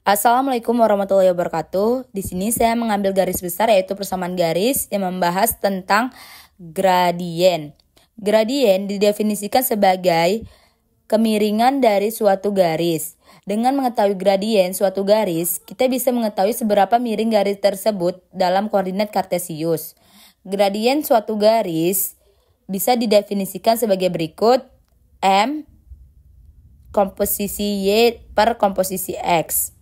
Assalamualaikum warahmatullahi wabarakatuh. Di sini saya mengambil garis besar yaitu persamaan garis yang membahas tentang gradien. Gradien didefinisikan sebagai kemiringan dari suatu garis. Dengan mengetahui gradien suatu garis, kita bisa mengetahui seberapa miring garis tersebut dalam koordinat kartesius. Gradien suatu garis bisa didefinisikan sebagai berikut: M komposisi Y per komposisi X,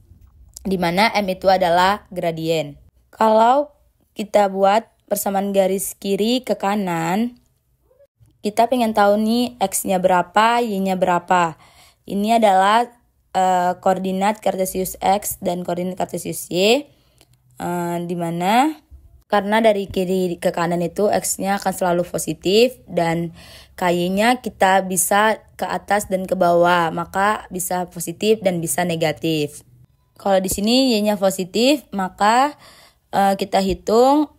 di mana M itu adalah gradien. Kalau kita buat persamaan garis kiri ke kanan, kita pengen tahu nih X-nya berapa, Y-nya berapa. Ini adalah koordinat kartesius X dan koordinat kartesius Y, di mana karena dari kiri ke kanan itu X-nya akan selalu positif dan Y-nya kita bisa ke atas dan ke bawah, maka bisa positif dan bisa negatif. Kalau di sini Y-nya positif, maka kita hitung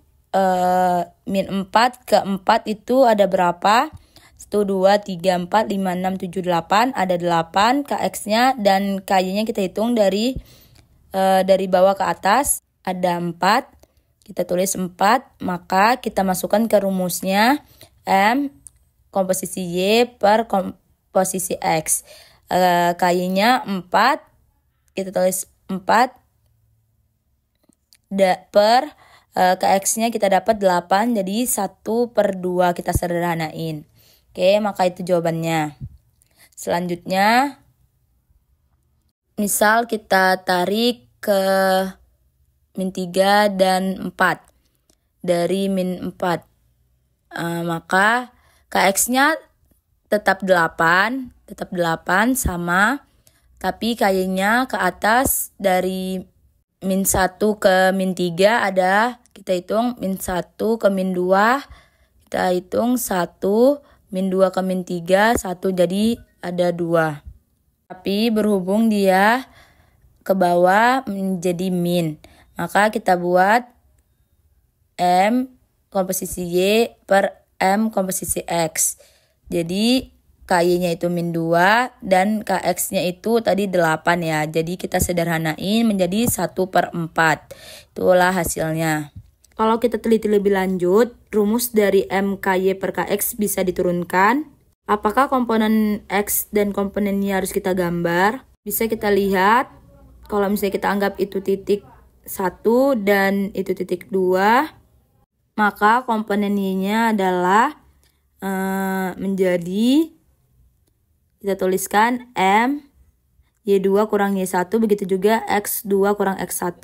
min 4 ke 4 itu ada berapa? 1, 2, 3, 4, 5, 6, 7, 8. Ada 8 KX-nya dan KY-nya kita hitung dari bawah ke atas. Ada 4. Kita tulis 4, maka kita masukkan ke rumusnya M komposisi Y per komposisi X. KY-nya 4, kita tulis 4 per KX-nya kita dapat 8, jadi 1/2 kita sederhanain. Oke, maka itu jawabannya. Selanjutnya, misal kita tarik ke min 3 dan 4 dari min 4, maka KX-nya tetap 8 sama, tapi KY-nya ke atas dari min 1 ke min 3 ada, kita hitung min 1 ke min 2, kita hitung 1, min 2 ke min 3, 1, jadi ada 2. Tapi berhubung dia ke bawah menjadi min, maka kita buat M komposisi Y per M komposisi X. Jadi KY-nya itu min 2 dan KX-nya itu tadi 8 ya. Jadi kita sederhanain menjadi 1/4. Itulah hasilnya. Kalau kita teliti lebih lanjut, rumus dari MKY per KX bisa diturunkan. Apakah komponen X dan komponen Y harus kita gambar? Bisa kita lihat, kalau misalnya kita anggap itu titik 1 dan itu titik 2, maka komponen Y-nya adalah menjadi, kita tuliskan M Y2 kurang Y1, begitu juga X2 kurang X1.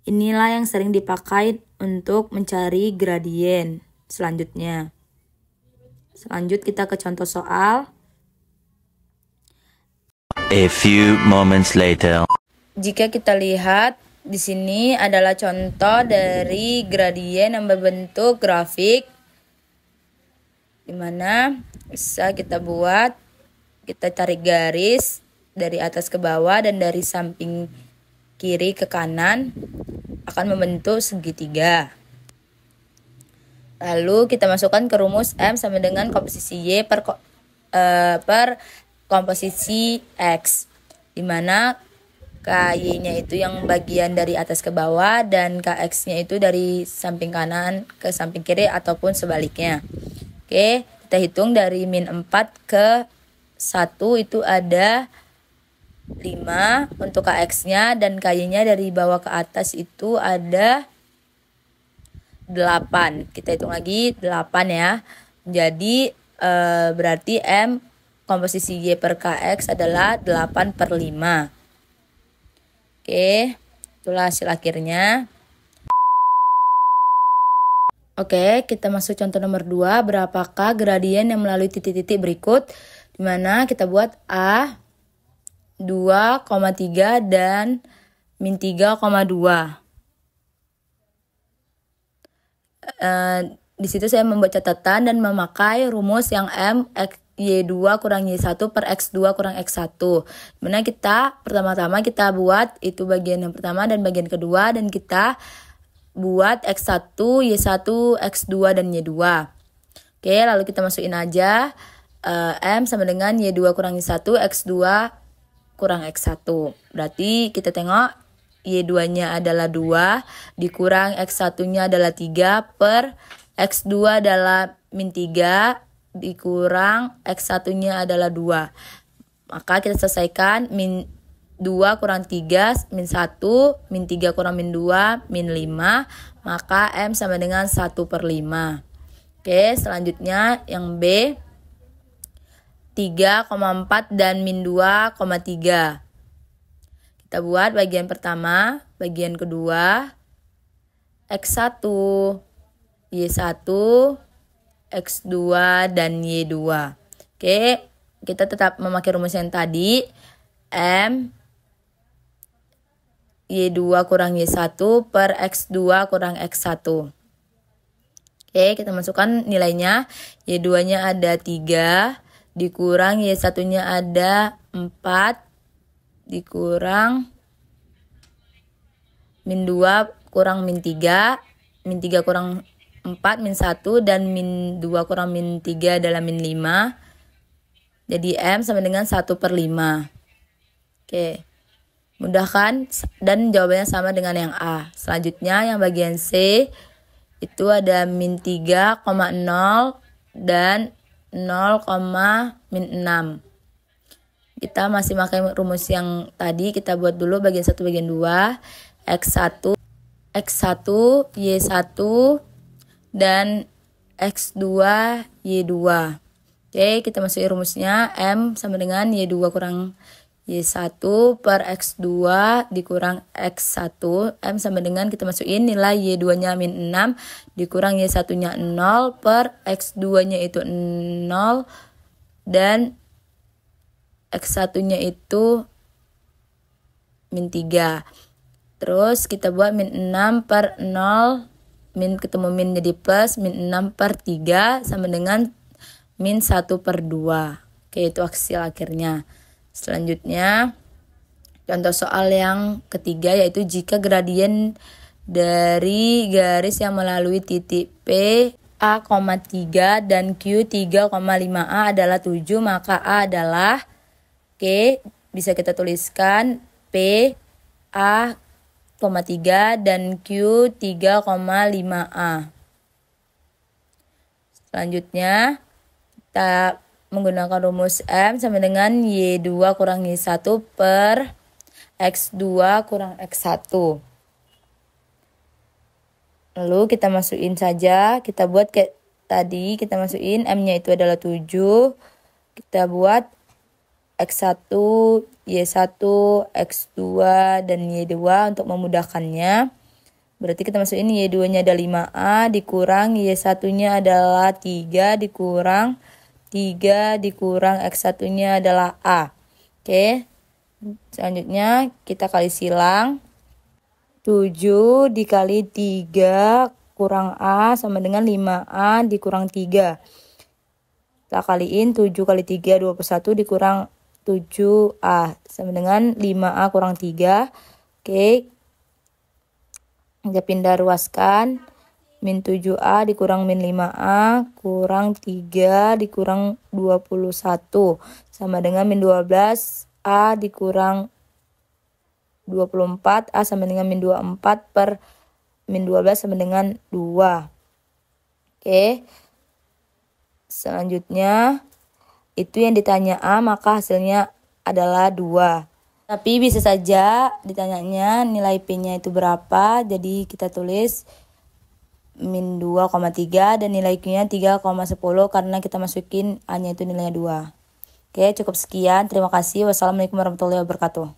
Inilah yang sering dipakai untuk mencari gradien selanjutnya. Selanjut kita ke contoh soal. A few moments later. Jika kita lihat di sini adalah contoh dari gradien yang berbentuk grafik, di mana bisa kita buat, kita tarik garis dari atas ke bawah dan dari samping kiri ke kanan akan membentuk segitiga. Lalu kita masukkan ke rumus M sama dengan komposisi Y per komposisi X, di mana KY-nya itu yang bagian dari atas ke bawah dan KX-nya itu dari samping kanan ke samping kiri ataupun sebaliknya. Oke, kita hitung dari min 4 ke 1 itu ada 5 untuk KX-nya dan KY-nya dari bawah ke atas itu ada 8. Kita hitung lagi 8 ya. Jadi berarti M komposisi Y per KX adalah 8/5. Oke, itulah hasil akhirnya. Oke, kita masuk contoh nomor 2. Berapakah gradien yang melalui titik-titik berikut? Dimana kita buat A 2,3 dan min 3,2. Di situ saya membuat catatan dan memakai rumus yang M Y2 kurang Y1 per X2 kurang X1. Dimana kita pertama-tama kita buat itu bagian yang pertama dan bagian kedua, dan kita buat X1, Y1, X2, dan Y2. Oke, lalu kita masukin aja M sama dengan Y2 kurang Y1, X2 kurang X1. Berarti kita tengok Y2-nya adalah 2 dikurang X1-nya adalah 3 per X2 adalah min 3 dikurang X1-nya adalah 2. Maka kita selesaikan min 2 kurang 3 min 1, min 3 kurang min 2 min 5. Maka M sama dengan 1/5. Oke, selanjutnya yang B 3,4 dan min 2,3. Kita buat bagian pertama, bagian kedua, X1, Y1, X2, dan Y2. Oke, kita tetap memakai rumus yang tadi. M Y2 kurang Y1 per X2 kurang X1. Oke, kita masukkan nilainya. Y2-nya ada 3, dikurang Y1-nya ada 4, dikurang min 2 kurang min 3, min 3 kurang 4 min 1, dan min 2 kurang min 3 adalah min 5. Jadi M sama dengan 1/5. Oke, mudah kan? Dan jawabannya sama dengan yang A. Selanjutnya yang bagian C itu ada min 3,0 dan 0,6. Kita masih pakai rumus yang tadi. Kita buat dulu bagian 1 bagian 2. X1 Y1 dan X2 Y2. Oke, kita masukin rumusnya. M sama dengan Y2 kurang Y1 per X2 dikurang X1. M sama dengan kita masukin nilai Y2-nya min 6 dikurang Y1-nya 0 per X2-nya itu 0 dan X1-nya itu min 3. Terus kita buat min 6 per 0. Min ketemu min jadi plus. Min 6 per 3 sama dengan min 1/2. Oke, itu hasil akhirnya. Selanjutnya, contoh soal yang ketiga yaitu jika gradien dari garis yang melalui titik P A,3 dan Q 3,5A adalah 7, maka A adalah, oke, bisa kita tuliskan P A,3 dan Q 3,5A. Selanjutnya, kita menggunakan rumus M sama dengan Y2 kurang Y1 per X2 kurang X1. Lalu kita masukin saja, kita buat kayak tadi, kita masukin M-nya itu adalah 7. Kita buat X1, Y1, X2, dan Y2 untuk memudahkannya. Berarti kita masukin Y2-nya ada 5A dikurang Y1-nya adalah 3 dikurang 3 dikurang X1-nya adalah A. Oke. Selanjutnya kita kali silang. 7 dikali 3 kurang A sama dengan 5A dikurang 3. Kita kaliin 7 kali 3 21 dikurang 7A sama dengan 5A kurang 3. Oke. Kita pindah ruaskan. Min 7A dikurang min 5A kurang 3 dikurang 21 sama dengan min 12A dikurang 24. A sama dengan min 24 per min 12 sama dengan 2. Oke. Selanjutnya itu yang ditanya A, maka hasilnya adalah 2. Tapi bisa saja ditanyanya nilai P-nya itu berapa. Jadi kita tulis min 2,3 dan nilai Q-nya 3,10 karena kita masukin A-nya itu nilainya 2. Oke, cukup sekian. Terima kasih. Wassalamualaikum warahmatullahi wabarakatuh.